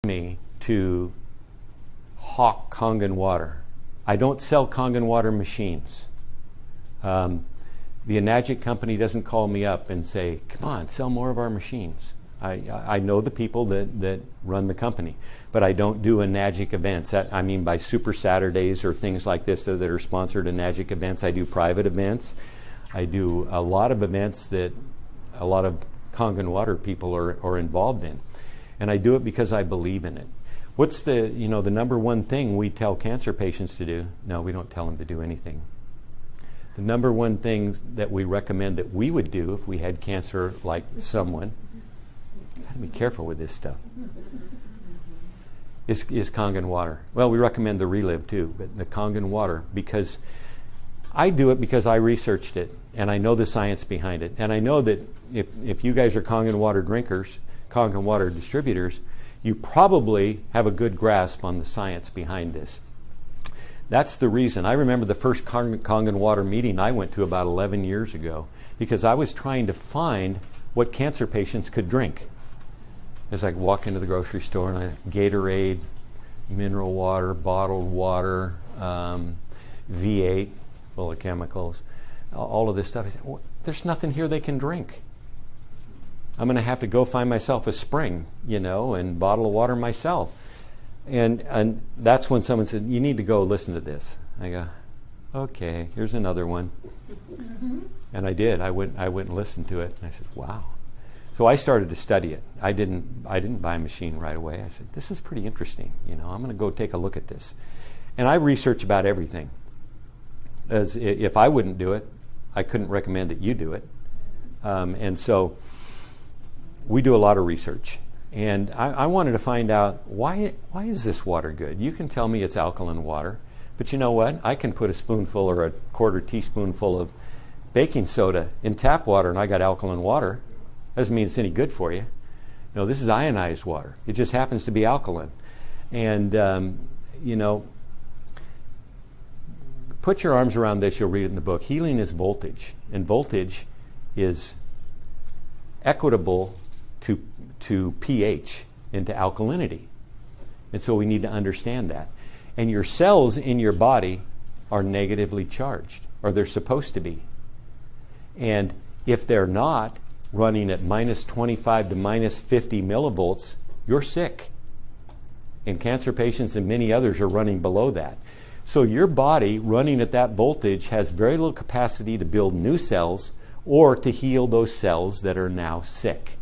me to hawk Kangen water. I don't sell Kangen water machines. The Enagic company doesn't call me up and say, come on, sell more of our machines. I know the people that run the company, but I don't do Enagic events. I mean by Super Saturdays or things like this that are sponsored Enagic events. I do private events. I do a lot of events that a lot of Kangen water people are involved in. And I do it because I believe in it. What's the number one thing we tell cancer patients to do? No, we don't tell them to do anything. The number one thing that we recommend that we would do if we had cancer like someone, gotta be careful with this stuff, is Kangen water. Well, we recommend the Relive too, but the Kangen water, because I do it because I researched it and I know the science behind it. And I know that if you guys are Kangen water drinkers, Kangen water distributors, you probably have a good grasp on the science behind this. That's the reason. I remember the first Kangen water meeting I went to about 11 years ago because I was trying to find what cancer patients could drink. As I walk into the grocery store and Gatorade, mineral water, bottled water, V8, full of chemicals, all of this stuff. I said, well, there's nothing here they can drink. I'm going to have to go find myself a spring, and bottle of water myself. And that's when someone said, you need to go listen to this. I go, okay, here's another one. And I did. I went and listened to it. And I said, wow. So I started to study it. I didn't buy a machine right away. I said, this is pretty interesting. I'm going to go take a look at this. And I research about everything. As if I wouldn't do it, I couldn't recommend that you do it. And so we do a lot of research. And I wanted to find out, why is this water good? You can tell me it's alkaline water, but you know what? I can put a spoonful or a quarter teaspoonful of baking soda in tap water and I got alkaline water. Doesn't mean it's any good for you. No, this is ionized water. It just happens to be alkaline. And, put your arms around this, you'll read it in the book. Healing is voltage, and voltage is equitable to pH and to alkalinity. And so we need to understand that. And your cells in your body are negatively charged, or they're supposed to be. And if they're not running at minus 25 to minus 50 millivolts, you're sick. And cancer patients and many others are running below that. So your body running at that voltage has very little capacity to build new cells or to heal those cells that are now sick.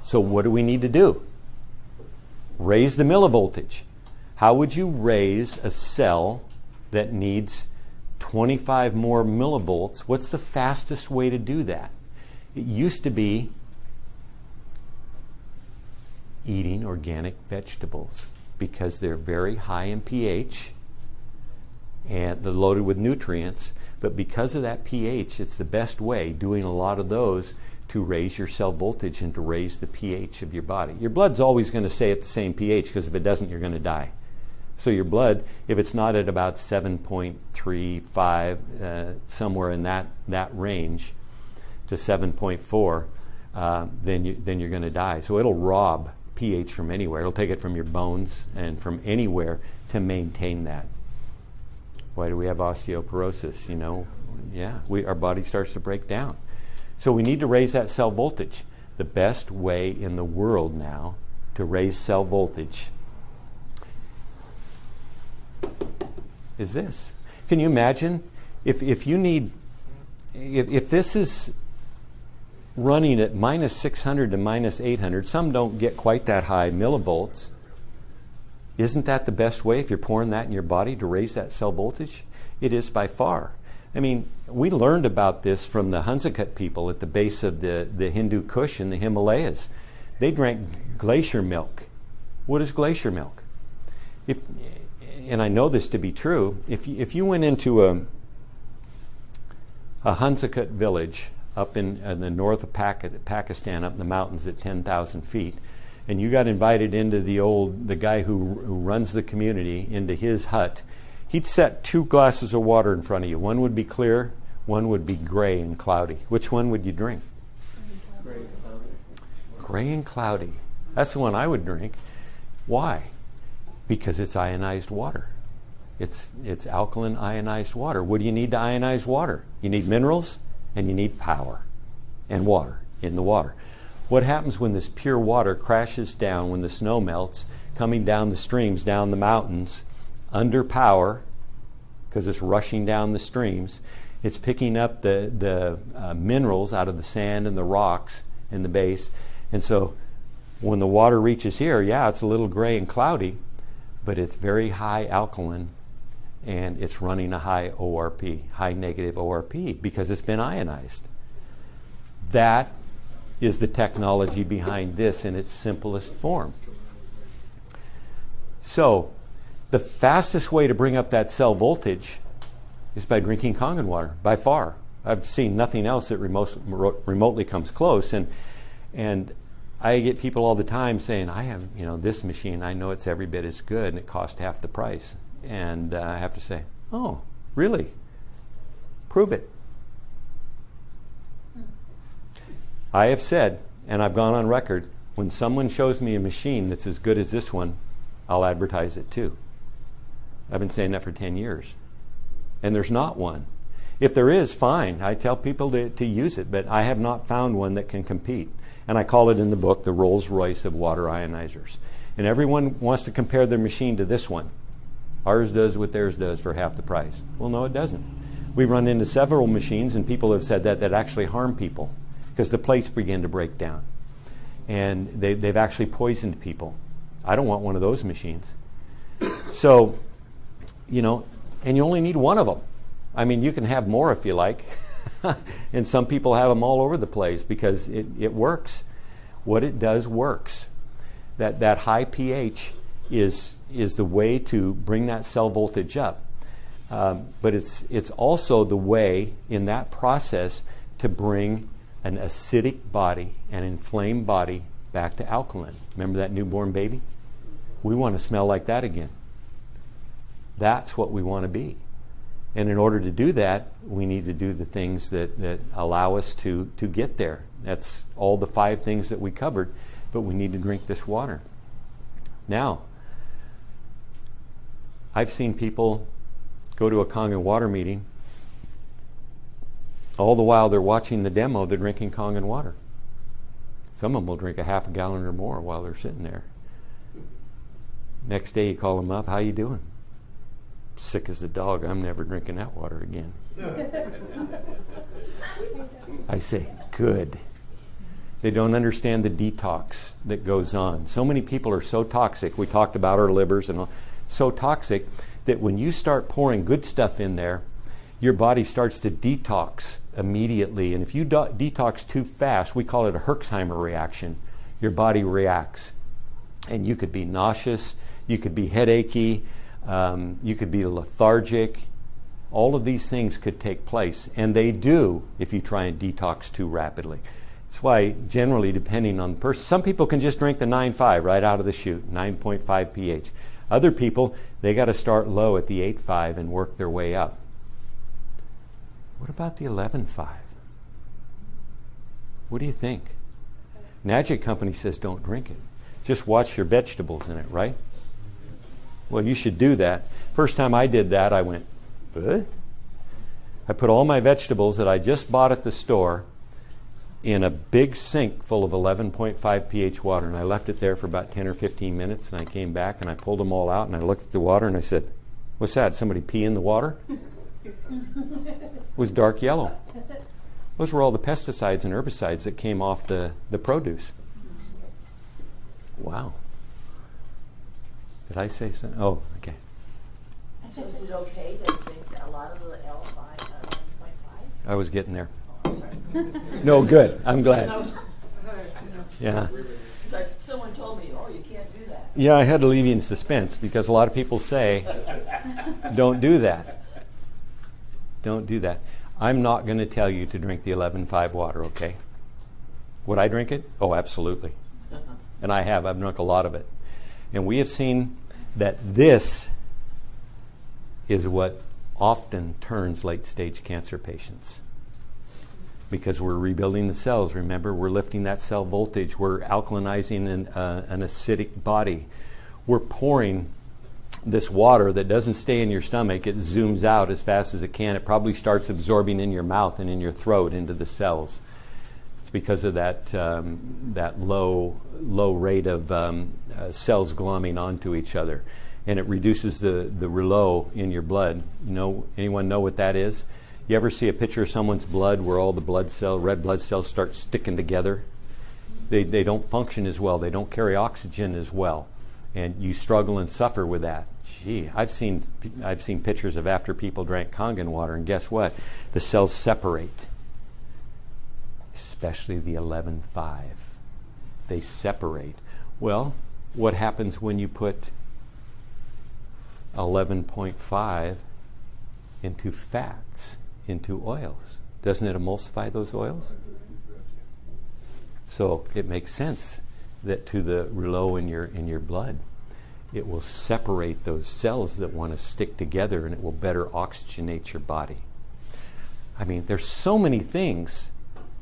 So what do we need to do? Raise the millivoltage. How would you raise a cell that needs 25 more millivolts? What's the fastest way to do that? It used to be eating organic vegetables because they're very high in pH and they're loaded with nutrients. But because of that pH, it's the best way, doing a lot of those, to raise your cell voltage and to raise the pH of your body. Your blood's always going to stay at the same pH because if it doesn't, you're going to die. So your blood, if it's not at about 7.35, somewhere in that range to 7.4, then you're going to die. So it'll rob pH from anywhere. It'll take it from your bones and from anywhere to maintain that. Why do we have osteoporosis? Our body starts to break down. So we need to raise that cell voltage. The best way in the world now to raise cell voltage is this. Can you imagine if this is running at minus 600 to minus 800, some don't get quite that high millivolts. Isn't that the best way if you're pouring that in your body to raise that cell voltage? It is by far. I mean, we learned about this from the Hunsakat people at the base of the Hindu Kush in the Himalayas. They drank glacier milk. What is glacier milk? And I know this to be true, if you went into a Hunsakat village up in the north of Pakistan, up in the mountains at 10,000 feet, and you got invited into the guy who runs the community, into his hut, he'd set 2 glasses of water in front of you. One would be clear, one would be gray and cloudy. Which one would you drink? Gray and cloudy. Gray and cloudy. That's the one I would drink. Why? Because it's ionized water. It's alkaline ionized water. What do you need to ionize water? You need minerals and you need power and water in the water. What happens when this pure water crashes down, when the snow melts, coming down the streams, down the mountains, under power, because it's rushing down the streams, it's picking up the minerals out of the sand and the rocks in the base. And so when the water reaches here, yeah, it's a little gray and cloudy, but it's very high alkaline, and it's running a high ORP, high negative ORP, because it's been ionized. That is the technology behind this in its simplest form. So the fastest way to bring up that cell voltage is by drinking Kangen water, by far. I've seen nothing else that remotely comes close. And I get people all the time saying, I have this machine, I know it's every bit as good, and it costs half the price. And I have to say, oh, really? Prove it. I have said, and I've gone on record, when someone shows me a machine that's as good as this one, I'll advertise it too. I've been saying that for 10 years. And there's not one. If there is, fine. I tell people to use it, but I have not found one that can compete. And I call it in the book the Rolls-Royce of water ionizers. And everyone wants to compare their machine to this one. Ours does what theirs does for half the price. Well, no, it doesn't. We've run into several machines, and people have said that actually harm people because the plates begin to break down. And they've actually poisoned people. I don't want one of those machines. So, and you only need one of them. I mean, you can have more if you like. And some people have them all over the place because it works. What it does works. That high pH is the way to bring that cell voltage up. But it's also the way in that process to bring an acidic body, an inflamed body, back to alkaline. Remember that newborn baby? We want to smell like that again. That's what we want to be. And in order to do that, we need to do the things that allow us to get there. That's all the 5 things that we covered, but we need to drink this water. Now, I've seen people go to a Kangen water meeting. All the while they're watching the demo, they're drinking Kangen water. Some of them will drink a half a gallon or more while they're sitting there. Next day you call them up, how you doing? Sick as a dog, I'm never drinking that water again. I say, good. They don't understand the detox that goes on. So many people are so toxic, we talked about our livers and all, so toxic that when you start pouring good stuff in there, your body starts to detox immediately. And if you detox too fast, we call it a Herxheimer reaction. Your body reacts. And you could be nauseous, you could be headachy, you could be lethargic. All of these things could take place, and they do if you try and detox too rapidly. That's why generally, depending on the person, some people can just drink the 9.5 right out of the chute, 9.5 pH. Other people, they got to start low at the 8.5 and work their way up. What about the 11.5? What do you think? Magic Company says don't drink it. Just watch your vegetables in it, right? Well, you should do that. First time I did that, I went, what? I put all my vegetables that I just bought at the store in a big sink full of 11.5 pH water, and I left it there for about 10 or 15 minutes, and I came back and I pulled them all out and I looked at the water and I said, what's that? Somebody pee in the water? It was dark yellow. Those were all the pesticides and herbicides that came off the produce. Wow. Did I say something? Oh, okay. So is it okay to drink a lot of the L5, 1.5? I was getting there. Oh, I'm sorry. No, good. I'm glad. Yeah. Like someone told me, oh, you can't do that. Yeah, I had to leave you in suspense because a lot of people say, don't do that. Don't do that. I'm not going to tell you to drink the 11.5 water, okay? Would I drink it? Oh, absolutely. And I have. I've drunk a lot of it. And we have seen that this is what often turns late-stage cancer patients. Because we're rebuilding the cells. Remember, we're lifting that cell voltage. We're alkalinizing an acidic body. we're pouring this water that doesn't stay in your stomach. It zooms out as fast as it can. It probably starts absorbing in your mouth and in your throat into the cells. It's because of that low rate of cells glomming onto each other, and it reduces the rouleau in your blood. Anyone know what that is? You ever see a picture of someone's blood where all the red blood cells start sticking together? They don't function as well. They don't carry oxygen as well, and you struggle and suffer with that. Gee, I've seen pictures of after people drank Kangen water, and guess what? The cells separate, especially the 11.5. They separate. Well, what happens when you put 11.5 into fats, into oils? Doesn't it emulsify those oils? So it makes sense that to the rouleau in your blood, it will separate those cells that want to stick together, and it will better oxygenate your body. I mean, there's so many things,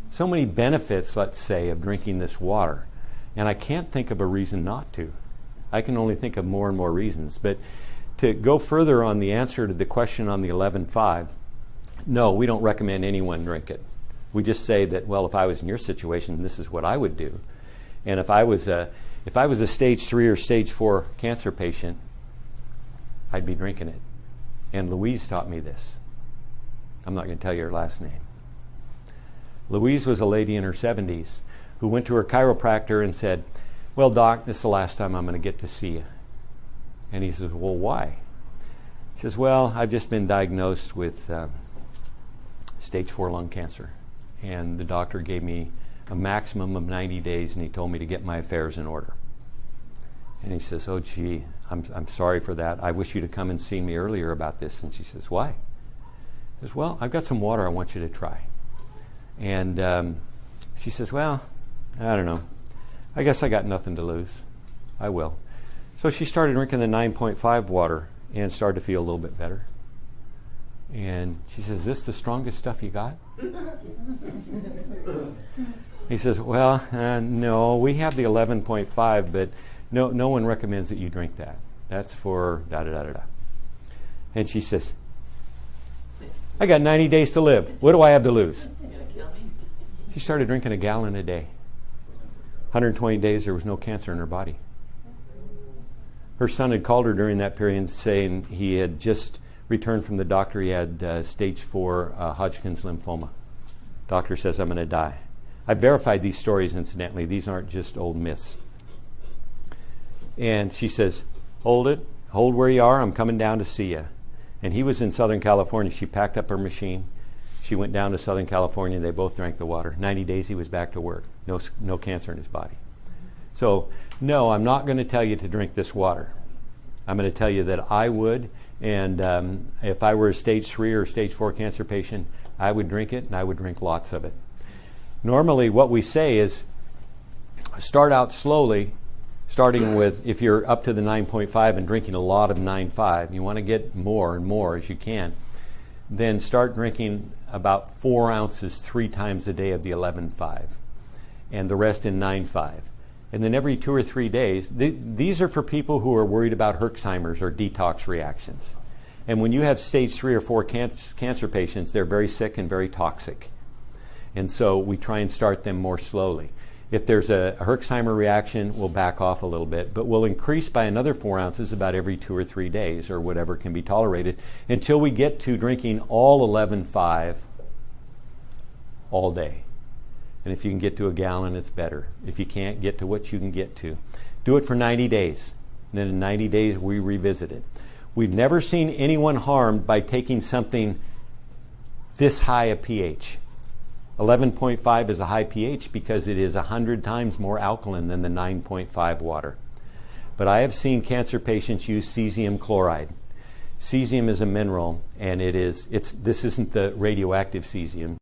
so many benefits, let's say, of drinking this water, and I can't think of a reason not to. I can only think of more and more reasons. But to go further on the answer to the question on the 11.5, no, we don't recommend anyone drink it. We just say that, well, if I was in your situation, this is what I would do. And if I was a stage 3 or stage 4 cancer patient, I'd be drinking it. And Louise taught me this. I'm not going to tell you her last name. Louise was a lady in her 70s who went to her chiropractor and said, well, doc, this is the last time I'm going to get to see you. And he says, well, why? She says, well, I've just been diagnosed with stage 4 lung cancer. And the doctor gave me a maximum of 90 days, and he told me to get my affairs in order. And he says, oh, gee, I'm sorry for that. I wish you to come and see me earlier about this. And she says, why? He says, well, I've got some water I want you to try. And she says, well, I don't know. I guess I got nothing to lose. I will. So she started drinking the 9.5 water and started to feel a little bit better. And she says, is this the strongest stuff you got? He says, well, no, we have the 11.5, but no one recommends that you drink that. That's for da-da-da-da-da. And she says, I got 90 days to live. What do I have to lose? She started drinking a gallon a day. 120 days, there was no cancer in her body. Her son had called her during that period saying he had just returned from the doctor. He had stage 4 Hodgkin's lymphoma. Doctor says, I'm going to die. I verified these stories, incidentally. These aren't just old myths. And she says, hold it. Hold where you are. I'm coming down to see you. And he was in Southern California. She packed up her machine. She went down to Southern California. They both drank the water. 90 days, he was back to work. No cancer in his body. So, no, I'm not going to tell you to drink this water. I'm going to tell you that I would. And if I were a stage 3 or stage 4 cancer patient, I would drink it, and I would drink lots of it. Normally, what we say is start out slowly, starting with, if you're up to the 9.5 and drinking a lot of 9.5, you want to get more and more as you can, then start drinking about 4 ounces 3 times a day of the 11.5, and the rest in 9.5. And then every 2 or 3 days, these are for people who are worried about Herxheimer's or detox reactions. And when you have stage 3 or 4 cancer patients, they're very sick and very toxic. And so we try and start them more slowly. If there's a Herxheimer reaction, we'll back off a little bit, but we'll increase by another 4 ounces about every 2 or 3 days, or whatever can be tolerated, until we get to drinking all 11.5 all day. And if you can get to a gallon, it's better. If you can't, get to what you can get to. Do it for 90 days. And then in 90 days, we revisit it. We've never seen anyone harmed by taking something this high a pH. 11.5 is a high pH because it is 100 times more alkaline than the 9.5 water. But I have seen cancer patients use cesium chloride. Cesium is a mineral, and this isn't the radioactive cesium.